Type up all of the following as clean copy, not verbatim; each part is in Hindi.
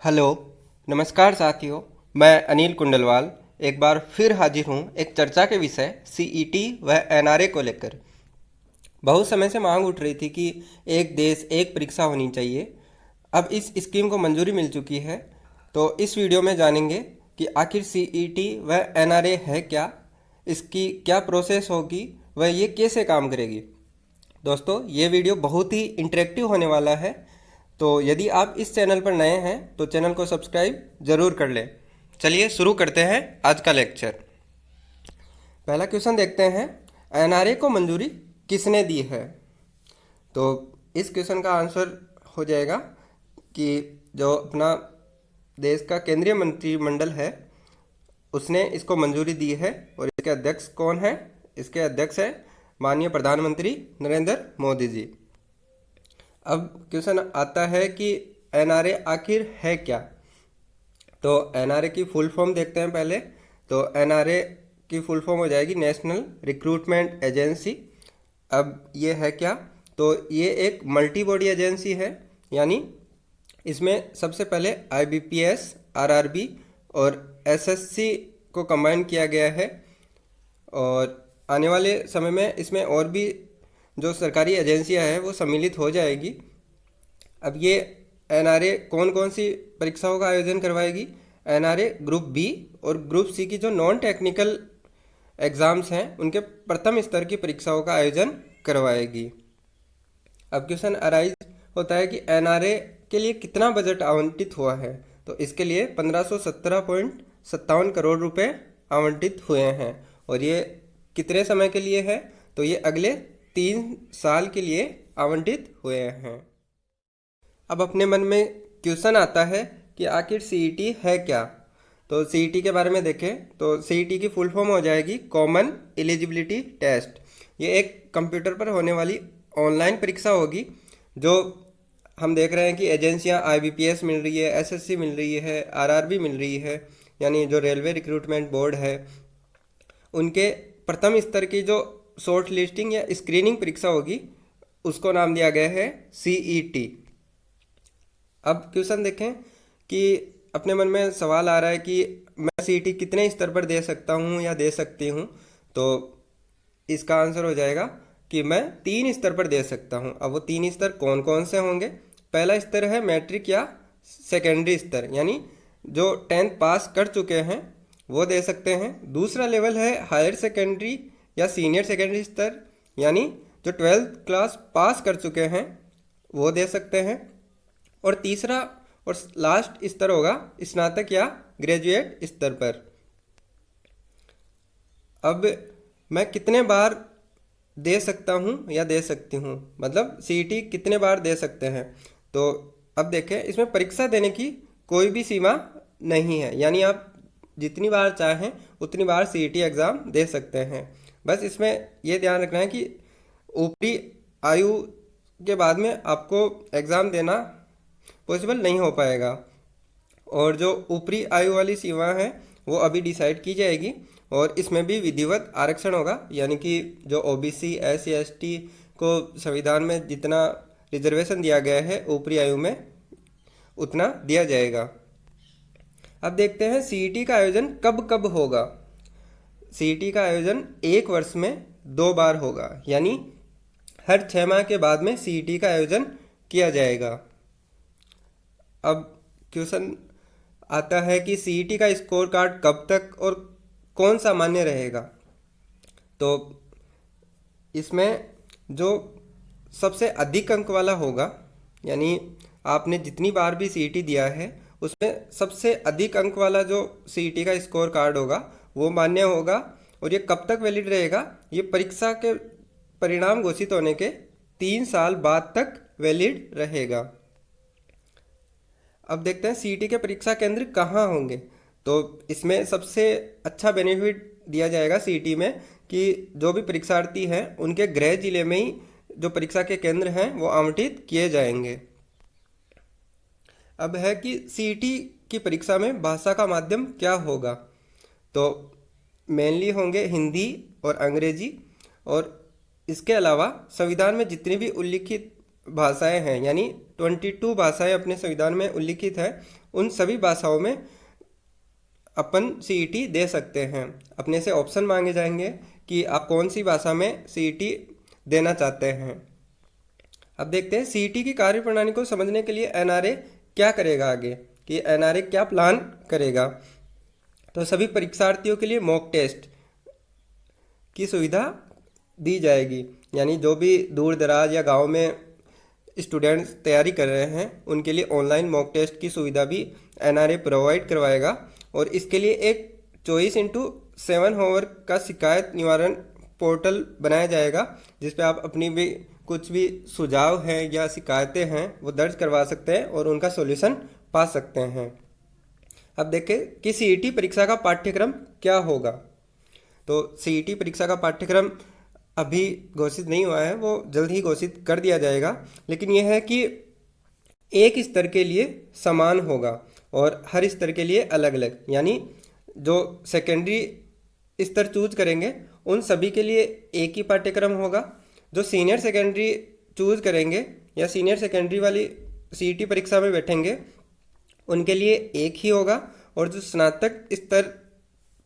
हेलो, नमस्कार साथियों। मैं अनिल कुंडलवाल एक बार फिर हाजिर हूँ एक चर्चा के विषय सीईटी व एनआरए को लेकर। बहुत समय से मांग उठ रही थी कि एक देश एक परीक्षा होनी चाहिए। अब इस स्कीम को मंजूरी मिल चुकी है। तो इस वीडियो में जानेंगे कि आखिर सीईटी व एनआरए है क्या, इसकी क्या प्रोसेस होगी व ये कैसे काम करेगी। दोस्तों, ये वीडियो बहुत ही इंटरेक्टिव होने वाला है। तो यदि आप इस चैनल पर नए हैं तो चैनल को सब्सक्राइब ज़रूर कर लें। चलिए शुरू करते हैं आज का लेक्चर। पहला क्वेश्चन देखते हैं, एनआरए को मंजूरी किसने दी है। तो इस क्वेश्चन का आंसर हो जाएगा कि जो अपना देश का केंद्रीय मंत्रिमंडल है उसने इसको मंजूरी दी है। और इसके अध्यक्ष कौन है? इसके अध्यक्ष है माननीय प्रधानमंत्री नरेंद्र मोदी जी। अब क्वेश्चन आता है कि एनआरए आखिर है क्या। तो एनआरए की फुल फॉर्म देखते हैं पहले। तो एनआरए की फुल फॉर्म हो जाएगी नेशनल रिक्रूटमेंट एजेंसी। अब ये है क्या? तो ये एक मल्टी बॉडी एजेंसी है, यानी इसमें सबसे पहले आईबीपीएस, आरआरबी और एसएससी को कंबाइन किया गया है। और आने वाले समय में इसमें और भी जो सरकारी एजेंसियां हैं वो सम्मिलित हो जाएगी। अब ये एनआरए कौन कौन सी परीक्षाओं का आयोजन करवाएगी? एनआरए ग्रुप बी और ग्रुप सी की जो नॉन टेक्निकल एग्ज़ाम्स हैं उनके प्रथम स्तर की परीक्षाओं का आयोजन करवाएगी। अब क्वेश्चन अराइज होता है कि एनआरए के लिए कितना बजट आवंटित हुआ है। तो इसके लिए 1517.57 करोड़ रुपए आवंटित हुए हैं। और ये कितने समय के लिए है? तो ये अगले 3 साल के लिए आवंटित हुए हैं। अब अपने मन में क्वेश्चन आता है कि आखिर सीईटी है क्या। तो सीईटी के बारे में देखें तो सीईटी की फुल फॉर्म हो जाएगी कॉमन एलिजिबिलिटी टेस्ट। ये एक कंप्यूटर पर होने वाली ऑनलाइन परीक्षा होगी। जो हम देख रहे हैं कि एजेंसियां आईबीपीएस मिल रही है, एसएससी मिल रही है, आरआरबी मिल रही है, यानी जो रेलवे रिक्रूटमेंट बोर्ड है, उनके प्रथम स्तर की जो शॉर्ट लिस्टिंग या स्क्रीनिंग परीक्षा होगी उसको नाम दिया गया है सीईटी। अब क्वेश्चन देखें कि अपने मन में सवाल आ रहा है कि मैं सीईटी कितने स्तर पर दे सकता हूँ या दे सकती हूँ। तो इसका आंसर हो जाएगा कि मैं 3 स्तर पर दे सकता हूँ। अब वो 3 स्तर कौन कौन से होंगे? पहला स्तर है मैट्रिक या सेकेंडरी स्तर, यानी जो 10th पास कर चुके हैं वो दे सकते हैं। दूसरा लेवल है हायर सेकेंडरी या सीनियर सेकेंडरी स्तर, यानी जो 12th क्लास पास कर चुके हैं वो दे सकते हैं। और तीसरा और लास्ट स्तर होगा स्नातक या ग्रेजुएट स्तर पर। अब मैं कितने बार दे सकता हूँ या दे सकती हूँ, मतलब सीईटी कितने बार दे सकते हैं। तो अब देखें, इसमें परीक्षा देने की कोई भी सीमा नहीं है, यानी आप जितनी बार चाहें उतनी बार सीईटी एग्ज़ाम दे सकते हैं। बस इसमें यह ध्यान रखना है कि ऊपरी आयु के बाद में आपको एग्ज़ाम देना पॉसिबल नहीं हो पाएगा। और जो ऊपरी आयु वाली सीमा है वो अभी डिसाइड की जाएगी। और इसमें भी विधिवत आरक्षण होगा, यानी कि जो ओबीसी, एससी, एसटी को संविधान में जितना रिजर्वेशन दिया गया है ऊपरी आयु में उतना दिया जाएगा। अब देखते हैं सीईटी का आयोजन कब कब होगा। सीईटी का आयोजन 1 वर्ष में 2 बार होगा, यानी हर 6 माह के बाद में सीईटी का आयोजन किया जाएगा। अब क्वेश्चन आता है कि सीईटी का स्कोर कार्ड कब तक और कौन सा मान्य रहेगा। तो इसमें जो सबसे अधिक अंक वाला होगा, यानी आपने जितनी बार भी सीईटी दिया है उसमें सबसे अधिक अंक वाला जो सीईटी का स्कोर कार्ड होगा वो मान्य होगा। और ये कब तक वैलिड रहेगा? ये परीक्षा के परिणाम घोषित होने के 3 साल बाद तक वैलिड रहेगा। अब देखते हैं सीईटी के परीक्षा केंद्र कहाँ होंगे। तो इसमें सबसे अच्छा बेनिफिट दिया जाएगा सीईटी में कि जो भी परीक्षार्थी हैं उनके गृह जिले में ही जो परीक्षा के केंद्र हैं वो आवंटित किए जाएंगे। अब है कि सीईटी की परीक्षा में भाषा का माध्यम क्या होगा। तो मेनली होंगे हिंदी और अंग्रेजी। और इसके अलावा संविधान में जितनी भी उल्लिखित भाषाएं हैं, यानी 22 भाषाएं अपने संविधान में उल्लिखित है, उन सभी भाषाओं में अपन सीईटी दे सकते हैं। अपने से ऑप्शन मांगे जाएंगे कि आप कौन सी भाषा में सीईटी देना चाहते हैं। अब देखते हैं सीईटी की कार्यप्रणाली को समझने के लिए एनआरए क्या करेगा आगे, कि एनआरए क्या प्लान करेगा। तो सभी परीक्षार्थियों के लिए मॉक टेस्ट की सुविधा दी जाएगी, यानी जो भी दूर दराज या गांव में स्टूडेंट्स तैयारी कर रहे हैं उनके लिए ऑनलाइन मॉक टेस्ट की सुविधा भी एनआरए प्रोवाइड करवाएगा। और इसके लिए एक 24/7 हावर का शिकायत निवारण पोर्टल बनाया जाएगा, जिस पे आप अपनी भी कुछ भी सुझाव हैं या शिकायतें हैं वो दर्ज करवा सकते हैं और उनका सॉल्यूशन पा सकते हैं। अब देखें कि सीईटी परीक्षा का पाठ्यक्रम क्या होगा। तो सीईटी परीक्षा का पाठ्यक्रम अभी घोषित नहीं हुआ है, वो जल्द ही घोषित कर दिया जाएगा, लेकिन यह है कि एक स्तर के लिए समान होगा और हर स्तर के लिए अलग अलग, यानी जो सेकेंडरी स्तर चूज करेंगे उन सभी के लिए एक ही पाठ्यक्रम होगा। जो सीनियर सेकेंडरी चूज करेंगे या सीनियर सेकेंडरी वाली सीईटी परीक्षा में बैठेंगे उनके लिए एक ही होगा, और जो स्नातक स्तर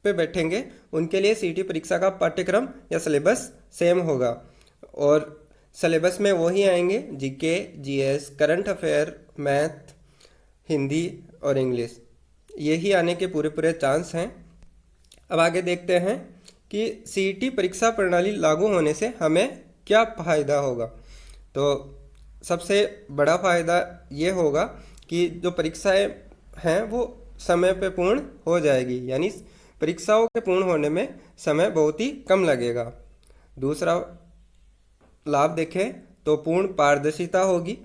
पे बैठेंगे उनके लिए सीईटी परीक्षा का पाठ्यक्रम या सिलेबस सेम होगा। और सिलेबस में वही आएंगे GK, GS, current affair, math, Hindi और इंग्लिश, यही आने के पूरे पूरे चांस हैं। अब आगे देखते हैं कि सीईटी परीक्षा प्रणाली लागू होने से हमें क्या फ़ायदा होगा। तो सबसे बड़ा फ़ायदा ये होगा कि जो परीक्षाएं हैं वो समय पे पूर्ण हो जाएगी, यानी परीक्षाओं के पूर्ण होने में समय बहुत ही कम लगेगा। दूसरा लाभ देखें तो पूर्ण पारदर्शिता होगी।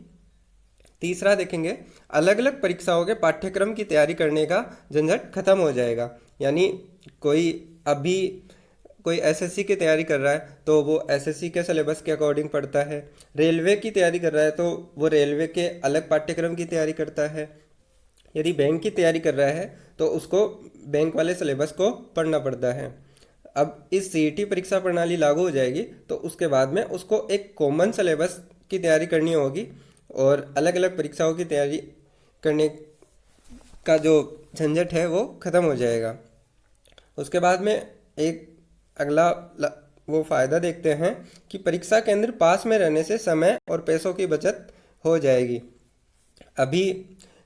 तीसरा देखेंगे अलग अलग परीक्षाओं के पाठ्यक्रम की तैयारी करने का झंझट खत्म हो जाएगा, यानी कोई एसएससी की तैयारी कर रहा है तो वो एसएससी के सिलेबस के अकॉर्डिंग पढ़ता है, रेलवे की तैयारी कर रहा है तो वो रेलवे के अलग पाठ्यक्रम की तैयारी करता है, यदि बैंक की तैयारी कर रहा है तो उसको बैंक वाले सिलेबस को पढ़ना पड़ता है। अब इस सीईटी परीक्षा प्रणाली लागू हो जाएगी तो उसके बाद में उसको एक कॉमन सिलेबस की तैयारी करनी होगी और अलग अलग परीक्षाओं की तैयारी करने का जो झंझट है वो ख़त्म हो जाएगा। उसके बाद में एक अगला वो फ़ायदा देखते हैं कि परीक्षा केंद्र पास में रहने से समय और पैसों की बचत हो जाएगी। अभी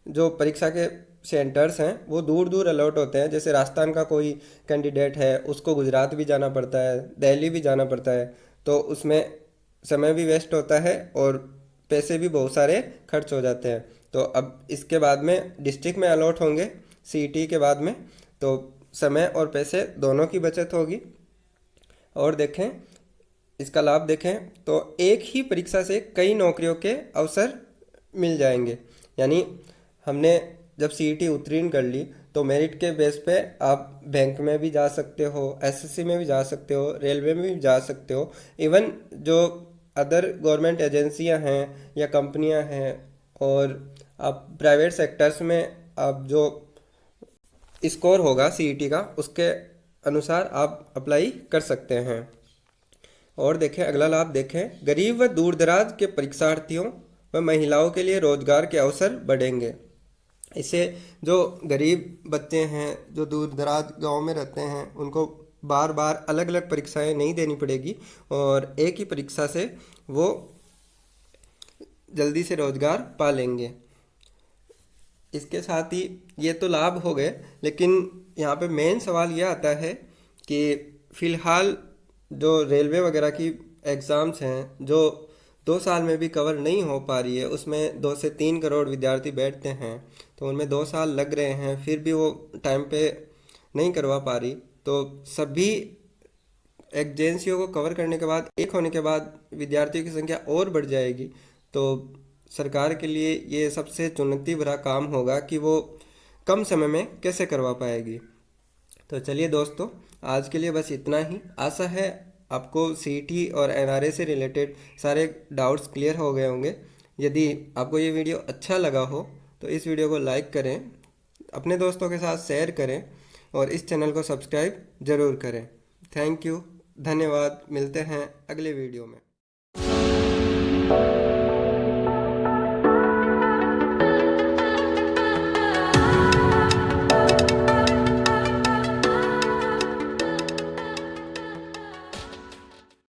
जो परीक्षा के सेंटर्स हैं वो दूर दूर अलॉट होते हैं, जैसे राजस्थान का कोई कैंडिडेट है उसको गुजरात भी जाना पड़ता है, दिल्ली भी जाना पड़ता है, तो उसमें समय भी वेस्ट होता है और पैसे भी बहुत सारे खर्च हो जाते हैं। तो अब इसके बाद में डिस्ट्रिक्ट में अलॉट होंगे सीईटी के बाद में, तो समय और पैसे दोनों की बचत होगी। और देखें इसका लाभ देखें तो एक ही परीक्षा से कई नौकरियों के अवसर मिल जाएंगे, यानी हमने जब सीईटी उत्तीर्ण कर ली तो मेरिट के बेस पे आप बैंक में भी जा सकते हो, एसएससी में भी जा सकते हो, रेलवे में भी जा सकते हो, इवन जो अदर गवर्नमेंट एजेंसियां हैं या कंपनियां हैं और आप प्राइवेट सेक्टर्स में आप जो स्कोर होगा सीईटी का उसके अनुसार आप अप्लाई कर सकते हैं। और देखें अगला लाभ देखें गरीब व दूर दराज के परीक्षार्थियों व महिलाओं के लिए रोजगार के अवसर बढ़ेंगे। इससे जो गरीब बच्चे हैं जो दूर दराज गांव में रहते हैं उनको बार बार अलग अलग परीक्षाएं नहीं देनी पड़ेगी और एक ही परीक्षा से वो जल्दी से रोजगार पा लेंगे। इसके साथ ही ये तो लाभ हो गए, लेकिन यहाँ पे मेन सवाल यह आता है कि फ़िलहाल जो रेलवे वगैरह की एग्ज़ाम्स हैं जो 2 साल में भी कवर नहीं हो पा रही है, उसमें 2 से 3 करोड़ विद्यार्थी बैठते हैं तो उनमें 2 साल लग रहे हैं, फिर भी वो टाइम पे नहीं करवा पा रही। तो सभी एजेंसियों को कवर करने के बाद एक होने के बाद विद्यार्थियों की संख्या और बढ़ जाएगी। तो सरकार के लिए ये सबसे चुनौती भरा काम होगा कि वो कम समय में कैसे करवा पाएगी। तो चलिए दोस्तों, आज के लिए बस इतना ही। आशा है आपको सीईटी और एनआरए से रिलेटेड सारे डाउट्स क्लियर हो गए होंगे। यदि आपको ये वीडियो अच्छा लगा हो तो इस वीडियो को लाइक करें, अपने दोस्तों के साथ शेयर करें और इस चैनल को सब्सक्राइब ज़रूर करें। थैंक यू, धन्यवाद। मिलते हैं अगले वीडियो में।